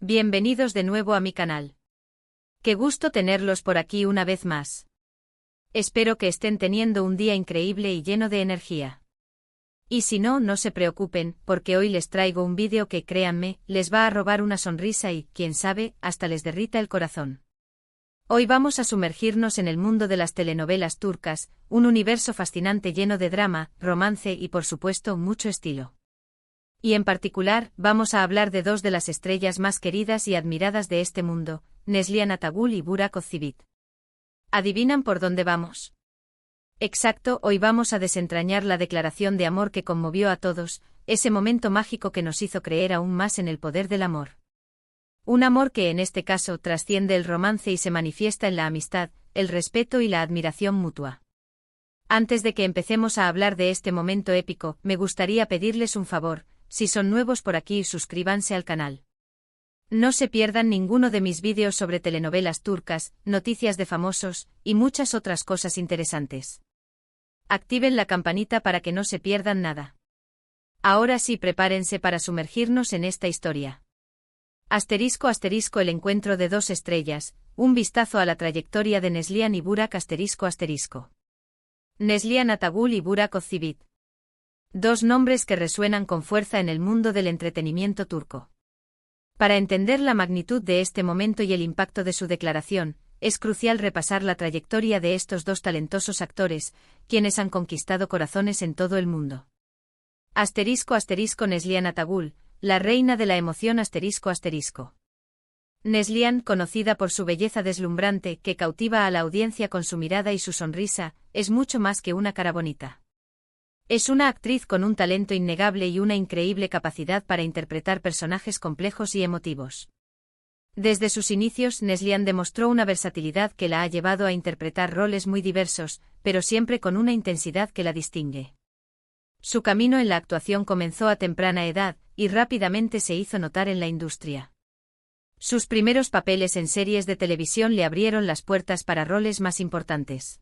Bienvenidos de nuevo a mi canal. Qué gusto tenerlos por aquí una vez más. Espero que estén teniendo un día increíble y lleno de energía. Y si no, no se preocupen, porque hoy les traigo un vídeo que, créanme, les va a robar una sonrisa y, quién sabe, hasta les derrita el corazón. Hoy vamos a sumergirnos en el mundo de las telenovelas turcas, un universo fascinante lleno de drama, romance y por supuesto mucho estilo. Y en particular, vamos a hablar de dos de las estrellas más queridas y admiradas de este mundo, Neslihan Atagul y Burak Özçivit. ¿Adivinan por dónde vamos? Exacto, hoy vamos a desentrañar la declaración de amor que conmovió a todos, ese momento mágico que nos hizo creer aún más en el poder del amor. Un amor que en este caso trasciende el romance y se manifiesta en la amistad, el respeto y la admiración mutua. Antes de que empecemos a hablar de este momento épico, me gustaría pedirles un favor. Si son nuevos por aquí, suscríbanse al canal. No se pierdan ninguno de mis vídeos sobre telenovelas turcas, noticias de famosos, y muchas otras cosas interesantes. Activen la campanita para que no se pierdan nada. Ahora sí, prepárense para sumergirnos en esta historia. Asterisco asterisco el encuentro de dos estrellas, un vistazo a la trayectoria de Neslihan y Burak asterisco asterisco. Neslihan Atagul y Burak Özçivit. Dos nombres que resuenan con fuerza en el mundo del entretenimiento turco. Para entender la magnitud de este momento y el impacto de su declaración, es crucial repasar la trayectoria de estos dos talentosos actores, quienes han conquistado corazones en todo el mundo. Asterisco asterisco Neslihan Atagul, la reina de la emoción asterisco asterisco. Neslihan, conocida por su belleza deslumbrante que cautiva a la audiencia con su mirada y su sonrisa, es mucho más que una cara bonita. Es una actriz con un talento innegable y una increíble capacidad para interpretar personajes complejos y emotivos. Desde sus inicios, Neslihan demostró una versatilidad que la ha llevado a interpretar roles muy diversos, pero siempre con una intensidad que la distingue. Su camino en la actuación comenzó a temprana edad, y rápidamente se hizo notar en la industria. Sus primeros papeles en series de televisión le abrieron las puertas para roles más importantes.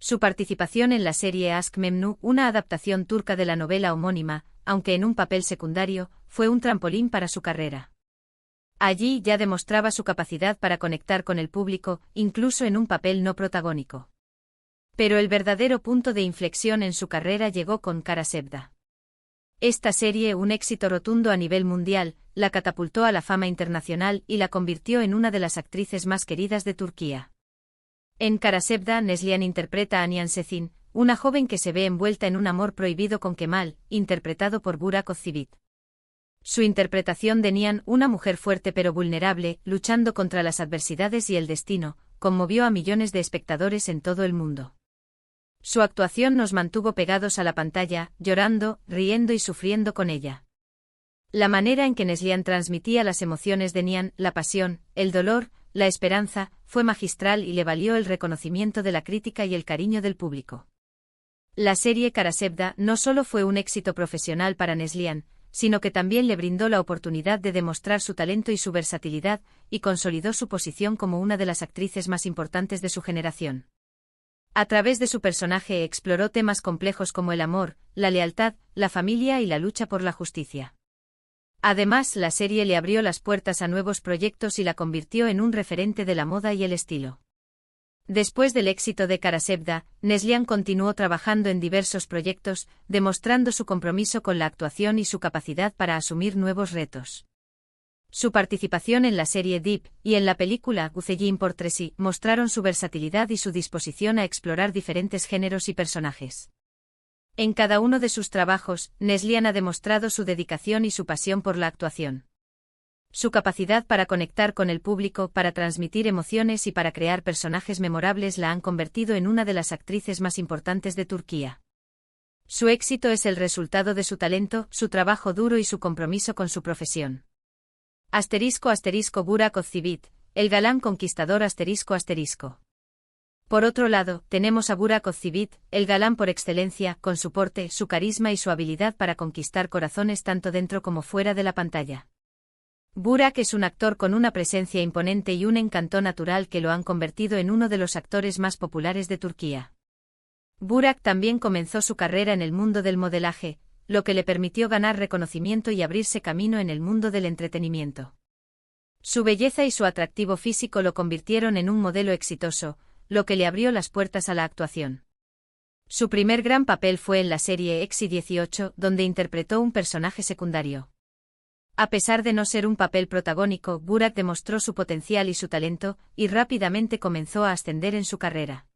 Su participación en la serie Aşk Memnu, una adaptación turca de la novela homónima, aunque en un papel secundario, fue un trampolín para su carrera. Allí ya demostraba su capacidad para conectar con el público, incluso en un papel no protagónico. Pero el verdadero punto de inflexión en su carrera llegó con Kara Sevda. Esta serie, un éxito rotundo a nivel mundial, la catapultó a la fama internacional y la convirtió en una de las actrices más queridas de Turquía. En Kara Sevda, Neslihan interpreta a Nihan Sezin, una joven que se ve envuelta en un amor prohibido con Kemal, interpretado por Burak Özçivit. Su interpretación de Nihan, una mujer fuerte pero vulnerable, luchando contra las adversidades y el destino, conmovió a millones de espectadores en todo el mundo. Su actuación nos mantuvo pegados a la pantalla, llorando, riendo y sufriendo con ella. La manera en que Neslihan transmitía las emociones de Nihan, la pasión, el dolor, la esperanza, fue magistral y le valió el reconocimiento de la crítica y el cariño del público. La serie Kara Sevda no solo fue un éxito profesional para Neslihan, sino que también le brindó la oportunidad de demostrar su talento y su versatilidad, y consolidó su posición como una de las actrices más importantes de su generación. A través de su personaje exploró temas complejos como el amor, la lealtad, la familia y la lucha por la justicia. Además, la serie le abrió las puertas a nuevos proyectos y la convirtió en un referente de la moda y el estilo. Después del éxito de Kara Sevda, Neslihan continuó trabajando en diversos proyectos, demostrando su compromiso con la actuación y su capacidad para asumir nuevos retos. Su participación en la serie Deep y en la película Güzelim Portresi mostraron su versatilidad y su disposición a explorar diferentes géneros y personajes. En cada uno de sus trabajos, Neslihan ha demostrado su dedicación y su pasión por la actuación. Su capacidad para conectar con el público, para transmitir emociones y para crear personajes memorables la han convertido en una de las actrices más importantes de Turquía. Su éxito es el resultado de su talento, su trabajo duro y su compromiso con su profesión. Asterisco asterisco Burak Özçivit, el galán conquistador asterisco asterisco. Por otro lado, tenemos a Burak Özçivit, el galán por excelencia, con su porte, su carisma y su habilidad para conquistar corazones tanto dentro como fuera de la pantalla. Burak es un actor con una presencia imponente y un encanto natural que lo han convertido en uno de los actores más populares de Turquía. Burak también comenzó su carrera en el mundo del modelaje, lo que le permitió ganar reconocimiento y abrirse camino en el mundo del entretenimiento. Su belleza y su atractivo físico lo convirtieron en un modelo exitoso, lo que le abrió las puertas a la actuación. Su primer gran papel fue en la serie X-18, donde interpretó un personaje secundario. A pesar de no ser un papel protagónico, Burak demostró su potencial y su talento, y rápidamente comenzó a ascender en su carrera.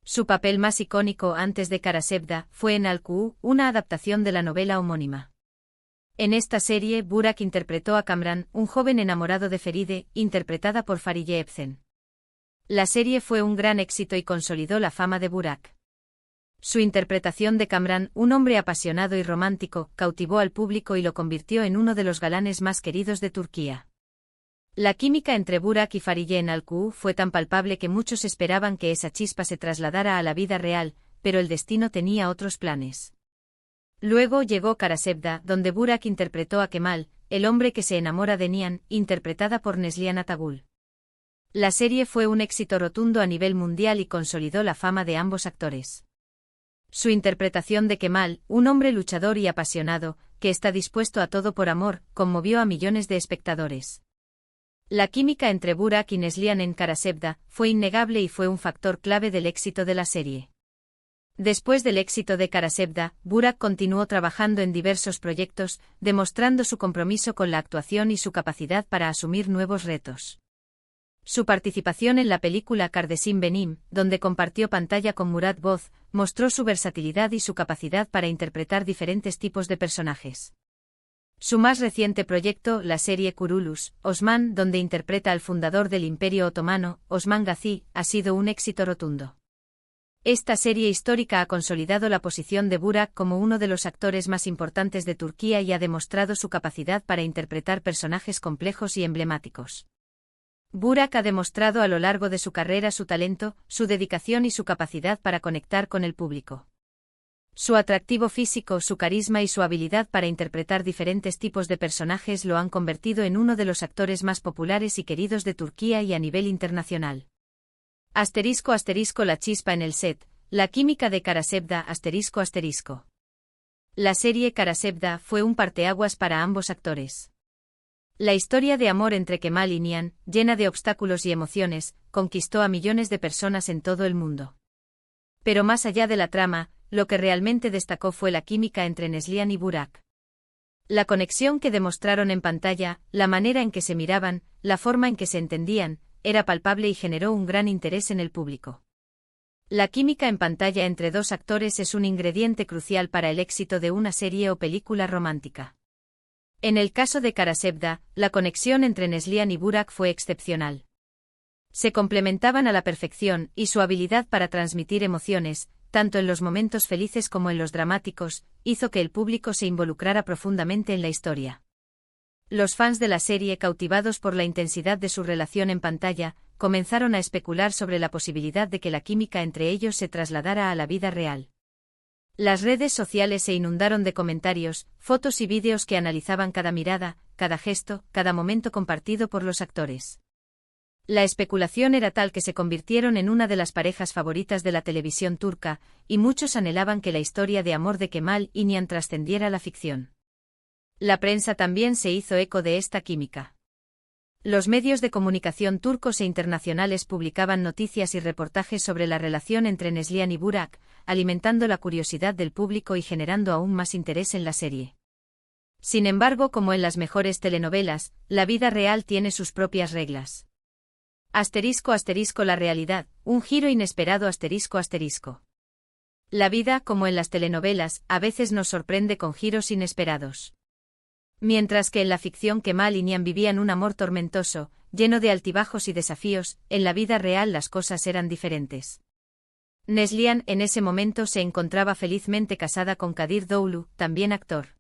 Su papel más icónico antes de Kara Sevda fue en Al-Ku, una adaptación de la novela homónima. En esta serie, Burak interpretó a Kamran, un joven enamorado de Feride, interpretada por Fariye Evcen. La serie fue un gran éxito y consolidó la fama de Burak. Su interpretación de Kamran, un hombre apasionado y romántico, cautivó al público y lo convirtió en uno de los galanes más queridos de Turquía. La química entre Burak y Fariye en Al-Ku fue tan palpable que muchos esperaban que esa chispa se trasladara a la vida real, pero el destino tenía otros planes. Luego llegó Kara Sevda, donde Burak interpretó a Kemal, el hombre que se enamora de Nihan, interpretada por Neslihan Atagul. La serie fue un éxito rotundo a nivel mundial y consolidó la fama de ambos actores. Su interpretación de Kemal, un hombre luchador y apasionado, que está dispuesto a todo por amor, conmovió a millones de espectadores. La química entre Burak y Neslihan en Kara Sevda fue innegable y fue un factor clave del éxito de la serie. Después del éxito de Kara Sevda, Burak continuó trabajando en diversos proyectos, demostrando su compromiso con la actuación y su capacidad para asumir nuevos retos. Su participación en la película Kardeşim Benim, donde compartió pantalla con Murat Boz, mostró su versatilidad y su capacidad para interpretar diferentes tipos de personajes. Su más reciente proyecto, la serie Kurulus, Osman, donde interpreta al fundador del Imperio Otomano, Osman Gazi, ha sido un éxito rotundo. Esta serie histórica ha consolidado la posición de Burak como uno de los actores más importantes de Turquía y ha demostrado su capacidad para interpretar personajes complejos y emblemáticos. Burak ha demostrado a lo largo de su carrera su talento, su dedicación y su capacidad para conectar con el público. Su atractivo físico, su carisma y su habilidad para interpretar diferentes tipos de personajes lo han convertido en uno de los actores más populares y queridos de Turquía y a nivel internacional. *** La chispa en el set, la química de Kara Sevda ***. La serie Kara Sevda fue un parteaguas para ambos actores. La historia de amor entre Kemal y Nihan, llena de obstáculos y emociones, conquistó a millones de personas en todo el mundo. Pero más allá de la trama, lo que realmente destacó fue la química entre Neslihan y Burak. La conexión que demostraron en pantalla, la manera en que se miraban, la forma en que se entendían, era palpable y generó un gran interés en el público. La química en pantalla entre dos actores es un ingrediente crucial para el éxito de una serie o película romántica. En el caso de Kara Sevda, la conexión entre Neslihan y Burak fue excepcional. Se complementaban a la perfección y su habilidad para transmitir emociones, tanto en los momentos felices como en los dramáticos, hizo que el público se involucrara profundamente en la historia. Los fans de la serie, cautivados por la intensidad de su relación en pantalla, comenzaron a especular sobre la posibilidad de que la química entre ellos se trasladara a la vida real. Las redes sociales se inundaron de comentarios, fotos y vídeos que analizaban cada mirada, cada gesto, cada momento compartido por los actores. La especulación era tal que se convirtieron en una de las parejas favoritas de la televisión turca, y muchos anhelaban que la historia de amor de Kemal y Nihan trascendiera la ficción. La prensa también se hizo eco de esta química. Los medios de comunicación turcos e internacionales publicaban noticias y reportajes sobre la relación entre Neslihan y Burak, alimentando la curiosidad del público y generando aún más interés en la serie. Sin embargo, como en las mejores telenovelas, la vida real tiene sus propias reglas. *** La realidad, un giro inesperado ***. La vida, como en las telenovelas, a veces nos sorprende con giros inesperados. Mientras que en la ficción Kemal y Nihan vivían un amor tormentoso, lleno de altibajos y desafíos, en la vida real las cosas eran diferentes. Neslihan en ese momento se encontraba felizmente casada con Kadir Doğulu, también actor.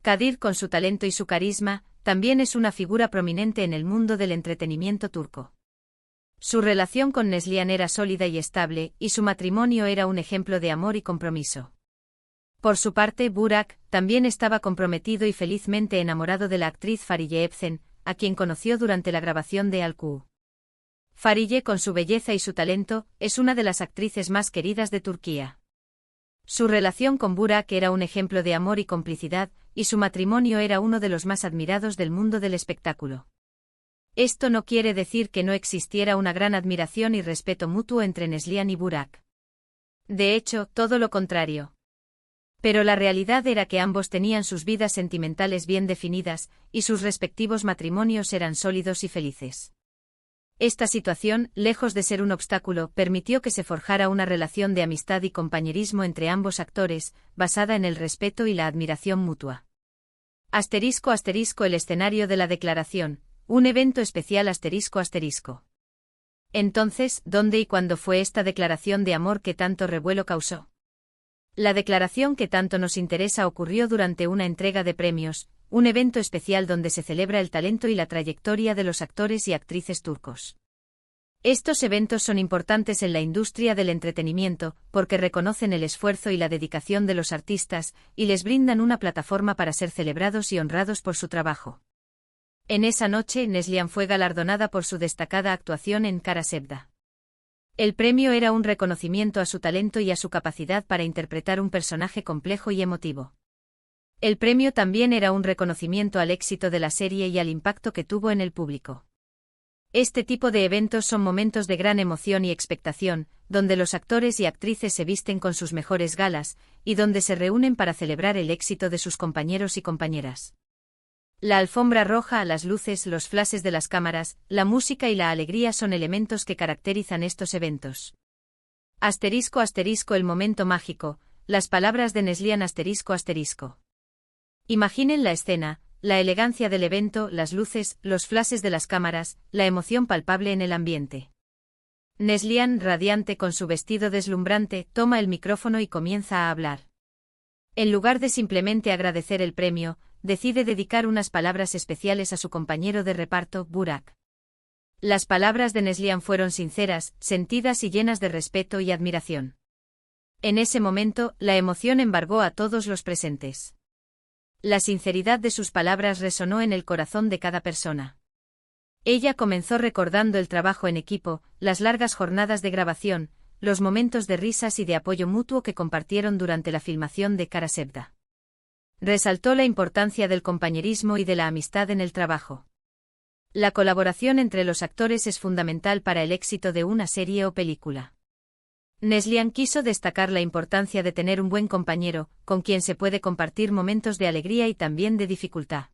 Kadir, con su talento y su carisma, también es una figura prominente en el mundo del entretenimiento turco. Su relación con Neslihan era sólida y estable, y su matrimonio era un ejemplo de amor y compromiso. Por su parte, Burak también estaba comprometido y felizmente enamorado de la actriz Fariye Evcen, a quien conoció durante la grabación de Al-Ku. Fariye, con su belleza y su talento, es una de las actrices más queridas de Turquía. Su relación con Burak era un ejemplo de amor y complicidad, y su matrimonio era uno de los más admirados del mundo del espectáculo. Esto no quiere decir que no existiera una gran admiración y respeto mutuo entre Neslihan y Burak. De hecho, todo lo contrario. Pero la realidad era que ambos tenían sus vidas sentimentales bien definidas, y sus respectivos matrimonios eran sólidos y felices. Esta situación, lejos de ser un obstáculo, permitió que se forjara una relación de amistad y compañerismo entre ambos actores, basada en el respeto y la admiración mutua. *** El escenario de la declaración, un evento especial ***. Entonces, ¿dónde y cuándo fue esta declaración de amor que tanto revuelo causó? La declaración que tanto nos interesa ocurrió durante una entrega de premios, un evento especial donde se celebra el talento y la trayectoria de los actores y actrices turcos. Estos eventos son importantes en la industria del entretenimiento, porque reconocen el esfuerzo y la dedicación de los artistas, y les brindan una plataforma para ser celebrados y honrados por su trabajo. En esa noche, Neslihan fue galardonada por su destacada actuación en Kara Sevda. El premio era un reconocimiento a su talento y a su capacidad para interpretar un personaje complejo y emotivo. El premio también era un reconocimiento al éxito de la serie y al impacto que tuvo en el público. Este tipo de eventos son momentos de gran emoción y expectación, donde los actores y actrices se visten con sus mejores galas, y donde se reúnen para celebrar el éxito de sus compañeros y compañeras. La alfombra roja, las luces, los flashes de las cámaras, la música y la alegría son elementos que caracterizan estos eventos. *** El momento mágico, las palabras de Neslihan ***. Imaginen la escena, la elegancia del evento, las luces, los flashes de las cámaras, la emoción palpable en el ambiente. Neslihan, radiante con su vestido deslumbrante, toma el micrófono y comienza a hablar. En lugar de simplemente agradecer el premio, decide dedicar unas palabras especiales a su compañero de reparto, Burak. Las palabras de Neslihan fueron sinceras, sentidas y llenas de respeto y admiración. En ese momento, la emoción embargó a todos los presentes. La sinceridad de sus palabras resonó en el corazón de cada persona. Ella comenzó recordando el trabajo en equipo, las largas jornadas de grabación, los momentos de risas y de apoyo mutuo que compartieron durante la filmación de Kara Sevda. Resaltó la importancia del compañerismo y de la amistad en el trabajo. La colaboración entre los actores es fundamental para el éxito de una serie o película. Neslihan quiso destacar la importancia de tener un buen compañero, con quien se puede compartir momentos de alegría y también de dificultad.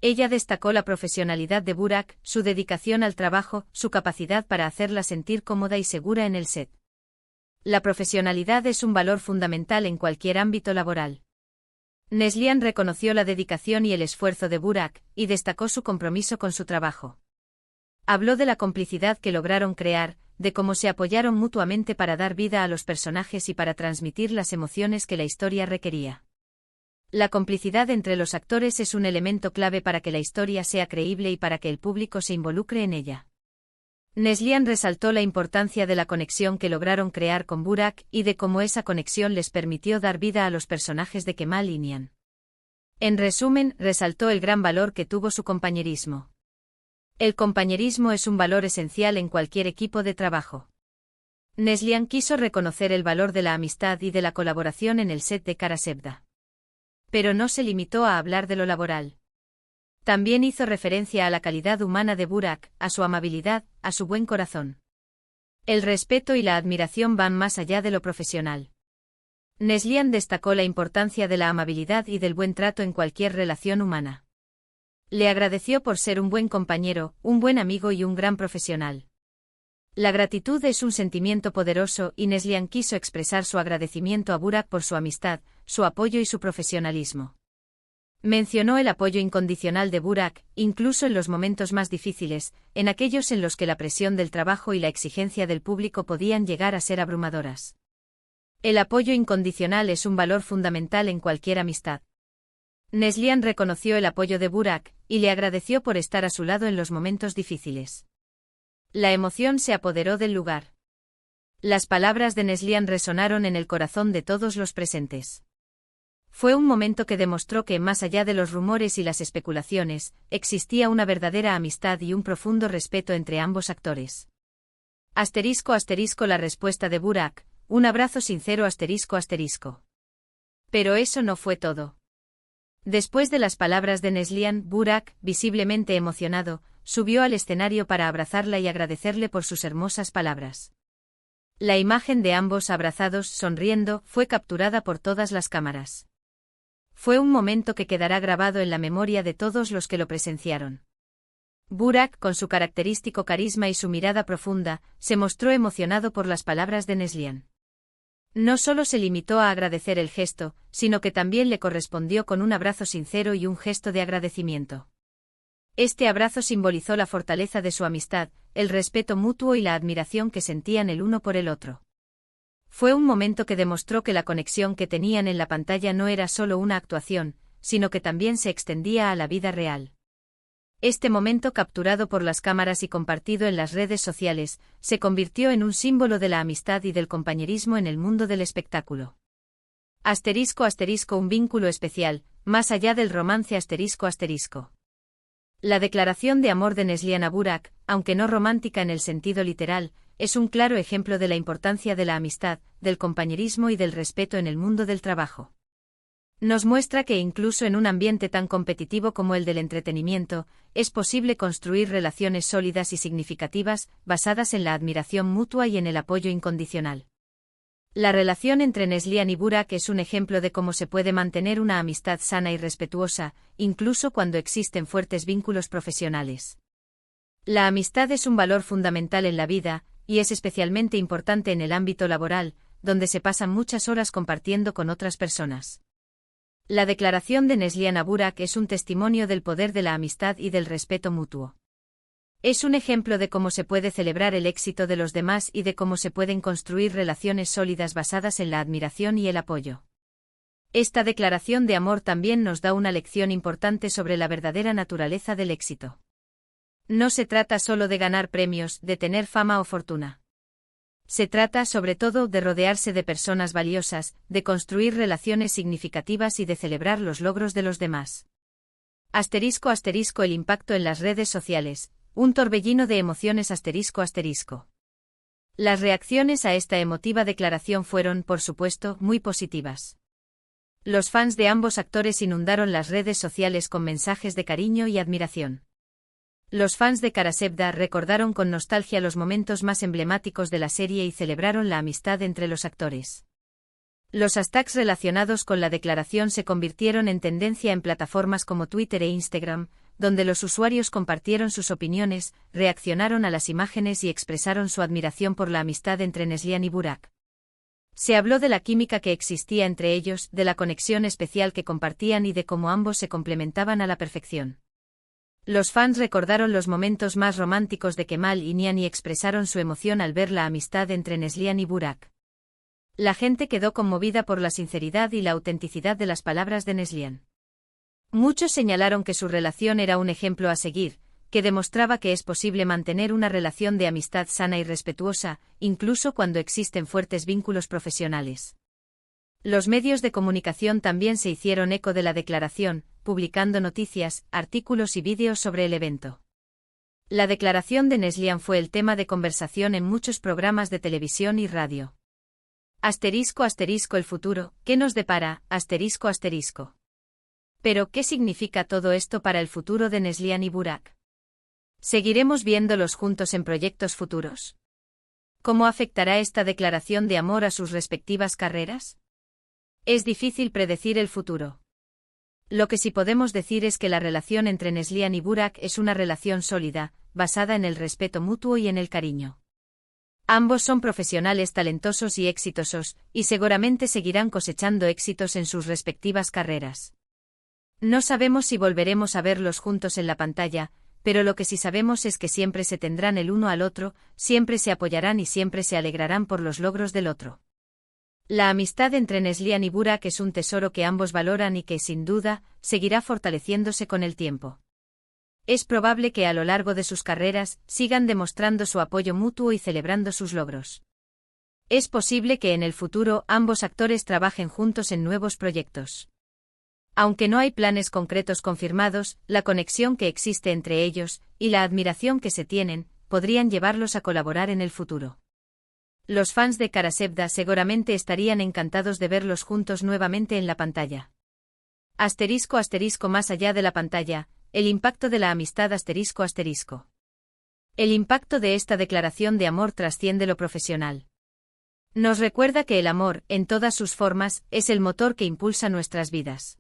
Ella destacó la profesionalidad de Burak, su dedicación al trabajo, su capacidad para hacerla sentir cómoda y segura en el set. La profesionalidad es un valor fundamental en cualquier ámbito laboral. Neslihan reconoció la dedicación y el esfuerzo de Burak, y destacó su compromiso con su trabajo. Habló de la complicidad que lograron crear, de cómo se apoyaron mutuamente para dar vida a los personajes y para transmitir las emociones que la historia requería. La complicidad entre los actores es un elemento clave para que la historia sea creíble y para que el público se involucre en ella. Neslihan resaltó la importancia de la conexión que lograron crear con Burak y de cómo esa conexión les permitió dar vida a los personajes de Kemal y Nihan. En resumen, resaltó el gran valor que tuvo su compañerismo. El compañerismo es un valor esencial en cualquier equipo de trabajo. Neslihan quiso reconocer el valor de la amistad y de la colaboración en el set de Kara Sevda. Pero no se limitó a hablar de lo laboral. También hizo referencia a la calidad humana de Burak, a su amabilidad, a su buen corazón. El respeto y la admiración van más allá de lo profesional. Neslihan destacó la importancia de la amabilidad y del buen trato en cualquier relación humana. Le agradeció por ser un buen compañero, un buen amigo y un gran profesional. La gratitud es un sentimiento poderoso y Neslihan quiso expresar su agradecimiento a Burak por su amistad, su apoyo y su profesionalismo. Mencionó el apoyo incondicional de Burak, incluso en los momentos más difíciles, en aquellos en los que la presión del trabajo y la exigencia del público podían llegar a ser abrumadoras. El apoyo incondicional es un valor fundamental en cualquier amistad. Neslihan reconoció el apoyo de Burak, y le agradeció por estar a su lado en los momentos difíciles. La emoción se apoderó del lugar. Las palabras de Neslihan resonaron en el corazón de todos los presentes. Fue un momento que demostró que, más allá de los rumores y las especulaciones, existía una verdadera amistad y un profundo respeto entre ambos actores. *** La respuesta de Burak, un abrazo sincero ***. Pero eso no fue todo. Después de las palabras de Neslihan, Burak, visiblemente emocionado, subió al escenario para abrazarla y agradecerle por sus hermosas palabras. La imagen de ambos abrazados, sonriendo, fue capturada por todas las cámaras. Fue un momento que quedará grabado en la memoria de todos los que lo presenciaron. Burak, con su característico carisma y su mirada profunda, se mostró emocionado por las palabras de Neslihan. No solo se limitó a agradecer el gesto, sino que también le correspondió con un abrazo sincero y un gesto de agradecimiento. Este abrazo simbolizó la fortaleza de su amistad, el respeto mutuo y la admiración que sentían el uno por el otro. Fue un momento que demostró que la conexión que tenían en la pantalla no era solo una actuación, sino que también se extendía a la vida real. Este momento, capturado por las cámaras y compartido en las redes sociales, se convirtió en un símbolo de la amistad y del compañerismo en el mundo del espectáculo. ***, un vínculo especial, más allá del romance ***. La declaración de amor de Neslihan a Burak, aunque no romántica en el sentido literal, es un claro ejemplo de la importancia de la amistad, del compañerismo y del respeto en el mundo del trabajo. Nos muestra que incluso en un ambiente tan competitivo como el del entretenimiento, es posible construir relaciones sólidas y significativas, basadas en la admiración mutua y en el apoyo incondicional. La relación entre Neslihan y Burak es un ejemplo de cómo se puede mantener una amistad sana y respetuosa, incluso cuando existen fuertes vínculos profesionales. La amistad es un valor fundamental en la vida, y es especialmente importante en el ámbito laboral, donde se pasan muchas horas compartiendo con otras personas. La declaración de Neslihan a Burak es un testimonio del poder de la amistad y del respeto mutuo. Es un ejemplo de cómo se puede celebrar el éxito de los demás y de cómo se pueden construir relaciones sólidas basadas en la admiración y el apoyo. Esta declaración de amor también nos da una lección importante sobre la verdadera naturaleza del éxito. No se trata solo de ganar premios, de tener fama o fortuna. Se trata, sobre todo, de rodearse de personas valiosas, de construir relaciones significativas y de celebrar los logros de los demás. ***, el impacto en las redes sociales, un torbellino de emociones ***. Las reacciones a esta emotiva declaración fueron, por supuesto, muy positivas. Los fans de ambos actores inundaron las redes sociales con mensajes de cariño y admiración. Los fans de Karasevda recordaron con nostalgia los momentos más emblemáticos de la serie y celebraron la amistad entre los actores. Los hashtags relacionados con la declaración se convirtieron en tendencia en plataformas como Twitter e Instagram, donde los usuarios compartieron sus opiniones, reaccionaron a las imágenes y expresaron su admiración por la amistad entre Neslihan y Burak. Se habló de la química que existía entre ellos, de la conexión especial que compartían y de cómo ambos se complementaban a la perfección. Los fans recordaron los momentos más románticos de Kemal y Nihan y expresaron su emoción al ver la amistad entre Neslihan y Burak. La gente quedó conmovida por la sinceridad y la autenticidad de las palabras de Neslihan. Muchos señalaron que su relación era un ejemplo a seguir, que demostraba que es posible mantener una relación de amistad sana y respetuosa, incluso cuando existen fuertes vínculos profesionales. Los medios de comunicación también se hicieron eco de la declaración, publicando noticias, artículos y vídeos sobre el evento. La declaración de Neslihan fue el tema de conversación en muchos programas de televisión y radio. ***, el futuro, ¿qué nos depara? ***. Pero, ¿qué significa todo esto para el futuro de Neslihan y Burak? ¿Seguiremos viéndolos juntos en proyectos futuros? ¿Cómo afectará esta declaración de amor a sus respectivas carreras? Es difícil predecir el futuro. Lo que sí podemos decir es que la relación entre Neslihan y Burak es una relación sólida, basada en el respeto mutuo y en el cariño. Ambos son profesionales talentosos y exitosos, y seguramente seguirán cosechando éxitos en sus respectivas carreras. No sabemos si volveremos a verlos juntos en la pantalla, pero lo que sí sabemos es que siempre se tendrán el uno al otro, siempre se apoyarán y siempre se alegrarán por los logros del otro. La amistad entre Neslihan y Burak es un tesoro que ambos valoran y que, sin duda, seguirá fortaleciéndose con el tiempo. Es probable que a lo largo de sus carreras sigan demostrando su apoyo mutuo y celebrando sus logros. Es posible que en el futuro ambos actores trabajen juntos en nuevos proyectos. Aunque no hay planes concretos confirmados, la conexión que existe entre ellos, y la admiración que se tienen, podrían llevarlos a colaborar en el futuro. Los fans de Karasevda seguramente estarían encantados de verlos juntos nuevamente en la pantalla. Asterisco asterisco más allá de la pantalla, el impacto de la amistad asterisco asterisco. El impacto de esta declaración de amor trasciende lo profesional. Nos recuerda que el amor, en todas sus formas, es el motor que impulsa nuestras vidas.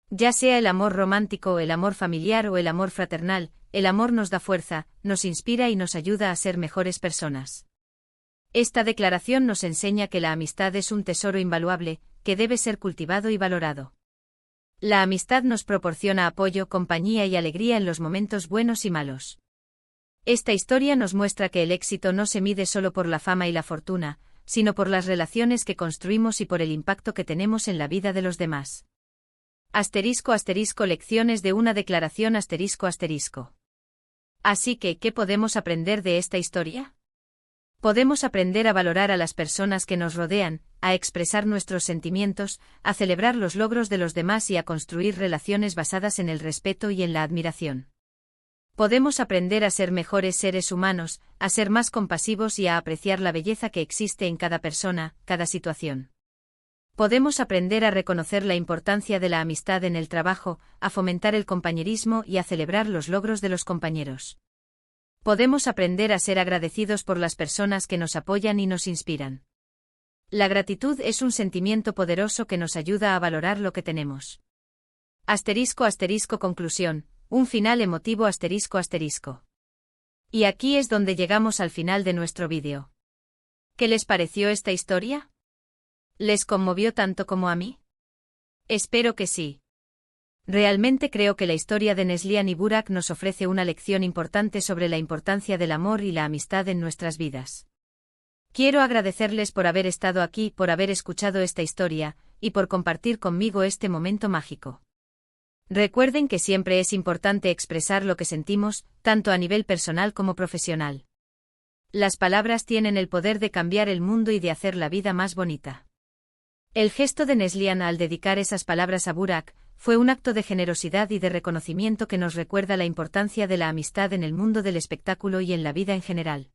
Ya sea el amor romántico, el amor familiar o el amor fraternal, el amor nos da fuerza, nos inspira y nos ayuda a ser mejores personas. Esta declaración nos enseña que la amistad es un tesoro invaluable, que debe ser cultivado y valorado. La amistad nos proporciona apoyo, compañía y alegría en los momentos buenos y malos. Esta historia nos muestra que el éxito no se mide solo por la fama y la fortuna, sino por las relaciones que construimos y por el impacto que tenemos en la vida de los demás. Asterisco asterisco lecciones de una declaración asterisco asterisco. Así que, ¿qué podemos aprender de esta historia? Podemos aprender a valorar a las personas que nos rodean, a expresar nuestros sentimientos, a celebrar los logros de los demás y a construir relaciones basadas en el respeto y en la admiración. Podemos aprender a ser mejores seres humanos, a ser más compasivos y a apreciar la belleza que existe en cada persona, cada situación. Podemos aprender a reconocer la importancia de la amistad en el trabajo, a fomentar el compañerismo y a celebrar los logros de los compañeros. Podemos aprender a ser agradecidos por las personas que nos apoyan y nos inspiran. La gratitud es un sentimiento poderoso que nos ayuda a valorar lo que tenemos. Asterisco asterisco conclusión, un final emotivo asterisco asterisco. Y aquí es donde llegamos al final de nuestro vídeo. ¿Qué les pareció esta historia? ¿Les conmovió tanto como a mí? Espero que sí. Realmente creo que la historia de Neslihan y Burak nos ofrece una lección importante sobre la importancia del amor y la amistad en nuestras vidas. Quiero agradecerles por haber estado aquí, por haber escuchado esta historia, y por compartir conmigo este momento mágico. Recuerden que siempre es importante expresar lo que sentimos, tanto a nivel personal como profesional. Las palabras tienen el poder de cambiar el mundo y de hacer la vida más bonita. El gesto de Neslihan al dedicar esas palabras a Burak fue un acto de generosidad y de reconocimiento que nos recuerda la importancia de la amistad en el mundo del espectáculo y en la vida en general.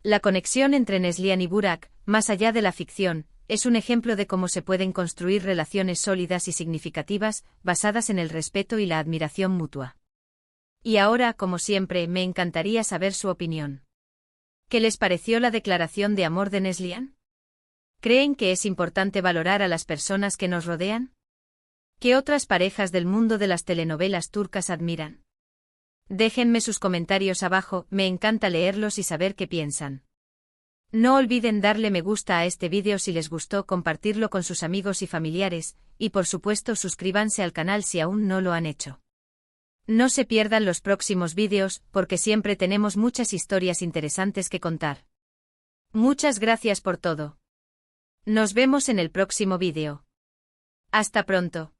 La conexión entre Neslihan y Burak, más allá de la ficción, es un ejemplo de cómo se pueden construir relaciones sólidas y significativas, basadas en el respeto y la admiración mutua. Y ahora, como siempre, me encantaría saber su opinión. ¿Qué les pareció la declaración de amor de Neslihan? ¿Creen que es importante valorar a las personas que nos rodean? ¿Qué otras parejas del mundo de las telenovelas turcas admiran? Déjenme sus comentarios abajo, me encanta leerlos y saber qué piensan. No olviden darle me gusta a este vídeo si les gustó, compartirlo con sus amigos y familiares, y por supuesto suscríbanse al canal si aún no lo han hecho. No se pierdan los próximos vídeos, porque siempre tenemos muchas historias interesantes que contar. Muchas gracias por todo. Nos vemos en el próximo vídeo. Hasta pronto.